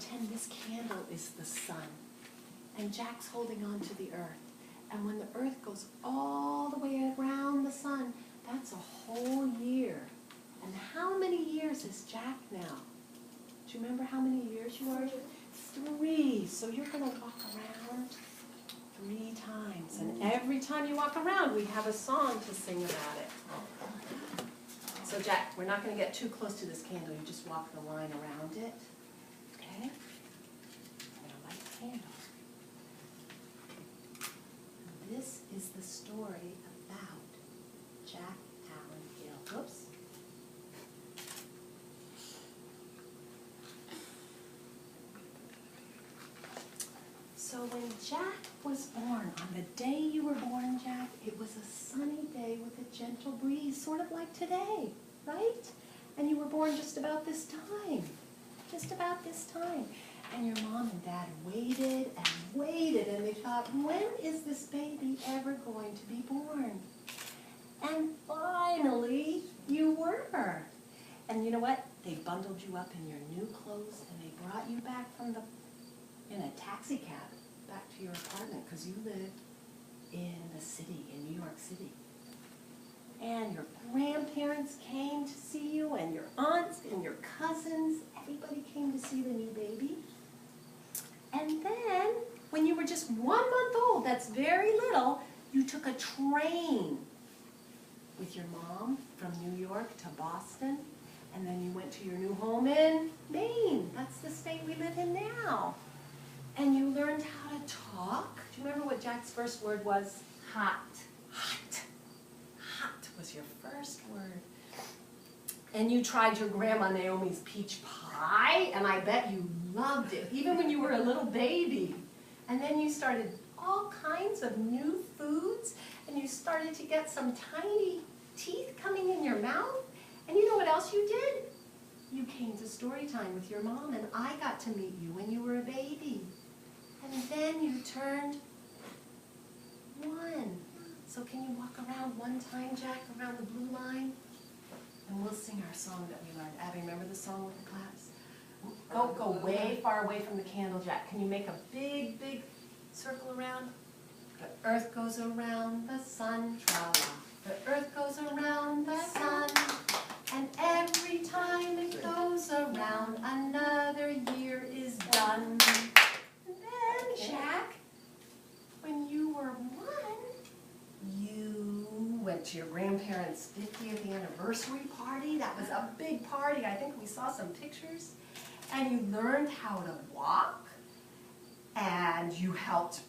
pretend this candle is the sun, and Jack's holding on to the earth. And when the earth goes all the way around the sun, that's a whole year. And how many years is Jack now? Do you remember how many years you are? 3. So you're going to walk around 3 times. And every time you walk around, we have a song to sing about it. So Jack, we're not going to get too close to this candle. You just walk the line around it. Okay? I'm going to light the candle. This is the story about Jack Allen Gill. Whoops. So when Jack was born, on the day you were born, Jack, it was a sunny day with a gentle breeze, sort of like today, right? And you were born just about this time, And your mom and dad waited and waited, and they thought, when is this baby ever going to be born? And finally, you were. And you know what? They bundled you up in your new clothes, and they brought you back in a taxi cab back to your apartment, because you live in the city, in New York City. And your grandparents came to see you, and your aunts and your cousins. Everybody came to see the new baby. And then, when you were just 1 month old, that's very little, you took a train with your mom from New York to Boston, and then you went to your new home in Maine. That's the state we live in now. And you learned how to talk. Do you remember what Jack's first word was? Hot. Hot. Hot was your first word. And you tried your Grandma Naomi's peach pie, and I bet you loved it, even when you were a little baby. And then you started all kinds of new foods, and you started to get some tiny teeth coming in your mouth. And you know what else you did? You came to story time with your mom, and I got to meet you when you were a baby. And then you turned 1. So can you walk around 1 time, Jack, around the blue line? And we'll sing our song that we learned. Abby, remember the song with the claps? Go way far away from the candle, Jack. Can you make a big, big circle around? The earth goes around the sun, tra-la. The earth goes around the sun. And every time it goes around, another year is done. And then, Jack, when you were 1, you went to your grandparents' 50th anniversary party. That was a big party. I think we saw some pictures. And you learned how to walk, and you helped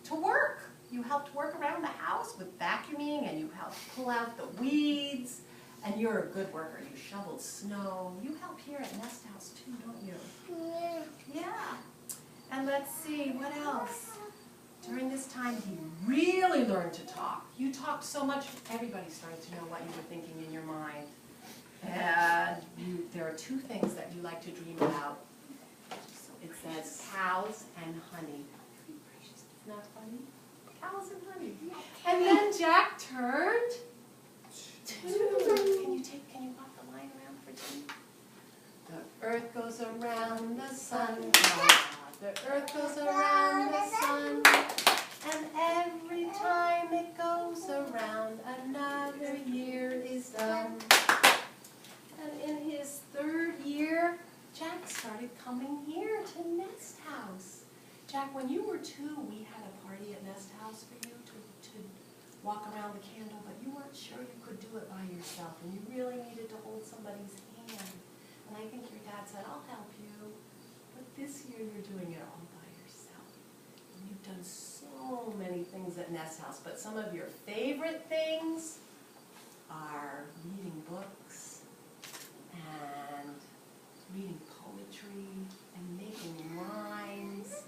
to work. You helped work around the house with vacuuming, and you helped pull out the weeds. And you're a good worker. You shoveled snow. You help here at Nest House too, don't you? Yeah. And let's see, what else? During this time, he really learned to talk. You talked so much, everybody started to know what you were thinking in your mind. And there are 2 things that you like to dream about. It says cows and honey. Isn't that funny? Cows and honey. And then Jack turned 2. Can you walk the line around for 2? The earth goes around the sun. The earth goes around the sun. And every time it goes around, another year is done. And in his 3rd year, Jack started coming here to Nest House. Jack, when you were 2, we had a party at Nest House for you to walk around the candle, but you weren't sure you could do it by yourself, and you really needed to hold somebody's hand. And I think your dad said, I'll help you. But this year you're doing it all by yourself. And you've done so many things at Nest House, but some of your favorite things are reading books and reading poetry and making rhymes.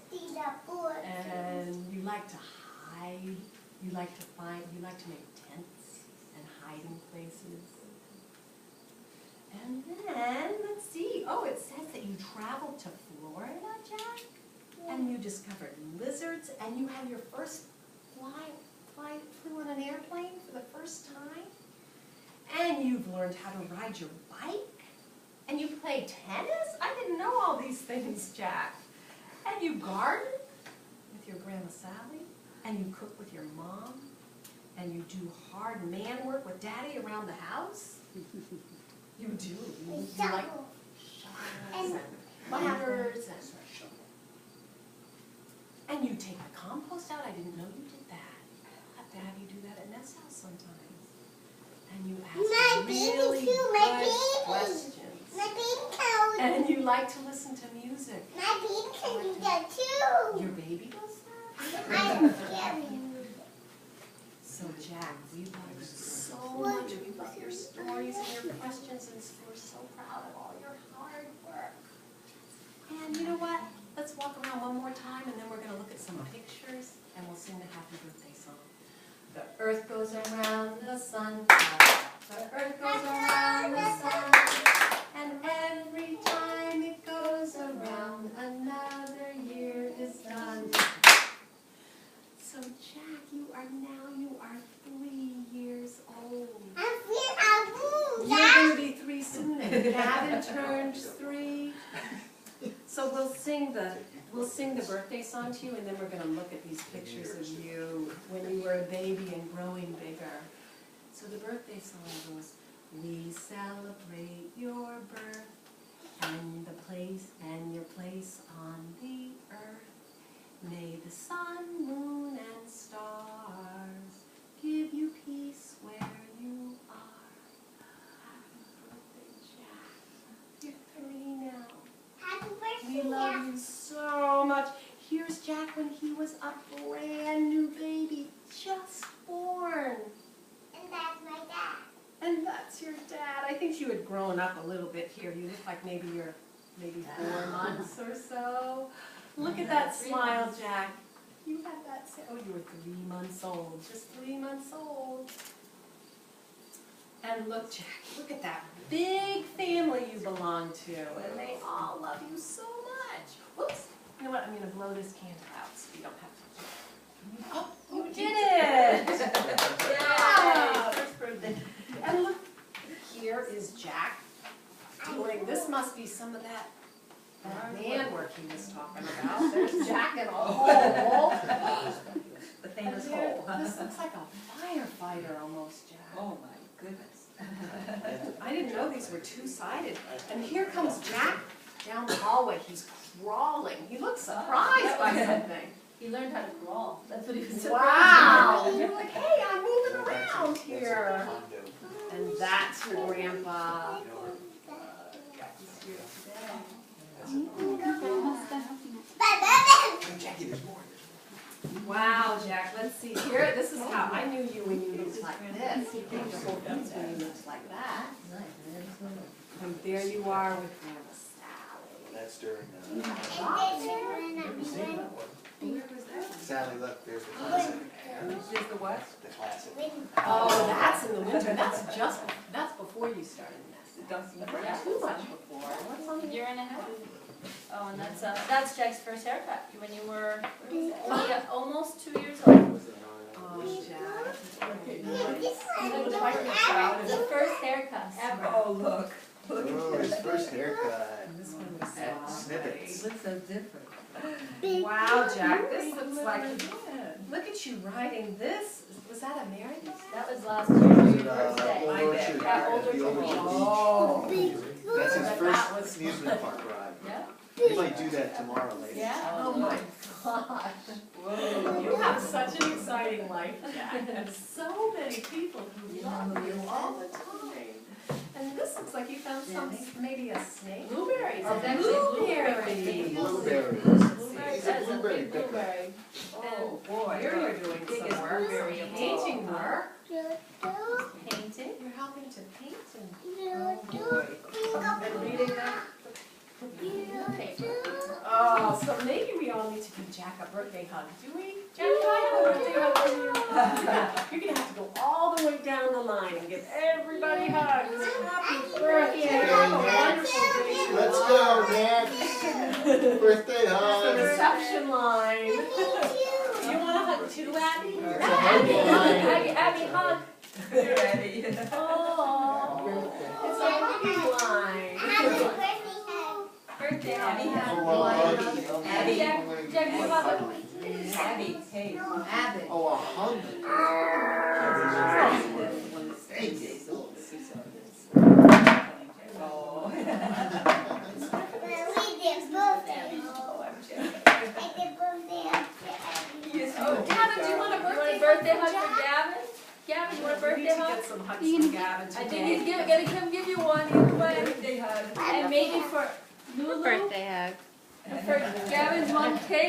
And you like to hide. You like to make tents and hiding places. And then, let's see, oh, it says that you traveled to Florida, Jack, and you discovered lizards, and you had your first flew on an airplane for the first time, and you've learned how to ride your bike, and you play tennis? I didn't know all all these things, Jack. And you garden with your Grandma Sally, and you cook with your mom, and you do hard man work with Daddy around the house. You do. You like shovels and ladders and you take the compost out. I didn't know you did that. I'll have to have you do that at Nest's house sometimes. And you ask really good questions. And you like to listen to music. My baby can do that too. Your baby does that? So Jack, we love you so much. We love your stories and your questions, and we're so proud of all your hard work. And you know what? Let's walk around one more time, and then we're going to look at some pictures, and we'll sing the happy birthday song. The earth goes around the sun. The earth goes around the sun. And every time it goes around, another year is done. So Jack, you are 3 years old. You're going to be 3 soon. Gavin turns 3. So we'll sing the birthday song to you, and then we're going to look at these pictures of you when you were a baby and growing bigger. So the birthday song goes, we celebrate your birth and your place on the earth. May the sun, moon, and stars give you peace where you are. Happy birthday, Jack. You're 3 now. Happy birthday, We love you so much. Here's Jack when he was a brand new baby, just born. And that's my dad. And that's your dad. I think you had grown up a little bit here. You look like maybe you're 4 months or so. Look at that smile, Jack. You had that, oh, you were 3 months old, just 3 months old. And look, Jack, look at that big family you belong to, and they all love you so much. Whoops, you know what, I'm going to blow this candle out so you don't have to. Oh, you did it! Yeah! First birthday. And look, here is Jack doing, this must be some of that man work he was talking about. There's Jack in a hole. The famous hole. This looks like a firefighter almost, Jack. Oh my goodness. I didn't know these were 2-sided. And here comes Jack down the hallway. He's crawling. He looks surprised by something. He learned how to crawl. That's what he was surprised Wow! You're like, hey, I'm moving around here. And that's your grandpa. He's here today. Wow, Jack, let's see here. This is how I knew you when you looked like this. You think your whole face when you looked like that. And there you are with Grandma Sally. That's during Where was that? Sally, look, there's the classic. There's the what? The classic. Oh, that's in the winter. That's before you started nesting. Yeah. Too much before. What's on the Year and a half. Oh, and that's Jack's first haircut when you were almost 2 years old. Oh, Jack. The first haircut ever. Oh, look. Oh, his first haircut And this one was at so Snippets. Looks so different. Wow, Jack, this looks like, look at you riding this. Was that a merry-go-round? That was last year for Was it, your birthday. Old Orchard? Yeah, Old The Old Orchard. Orchard. Oh. That's his That first was amusement park ride. Yeah. He might do that tomorrow, ladies. Yeah. Oh my gosh. Whoa. You have such an exciting life, Jack, and so many people who love you all the time. And this looks like you found maybe a snake? Blueberries. A It's actually blueberry. Blueberries. Blueberries. He's a That's a blueberry big picker. blueberry. Oh boy, here you're doing Biggest some work. blueberry of all. Painting work. Painting. You're helping to paint and And reading that. Paper. Oh, so maybe we all need to give Jack a birthday hug, do we? Jack, can I have a birthday hug for you? You're going to have to go all the way down the line and give everybody hugs. Happy birthday. Have a wonderful day. Let's go, man. Birthday That's the hug. reception line. You want to hug too, Abby? It's a hug line. Abby, hug. You're ready. Oh, it's a hugging line. Happy birthday, Birthday birthday, Abby. Oh, Abby. Jack, Jack, you have a. Abby, hey. Abbott. Oh, 100. Thank you. Oh. Well, we did birthday. Oh, I'm joking. I did birthday up to Abby. Yes, Oh, you Gavin, do you want a birthday hug for Gavin? Gavin, you want a birthday hug? some hugs from Gavin I think he's gonna come give you one either way. Birthday hug. And maybe for Lulu, Birthday hug. for Gavin's mom, Kate.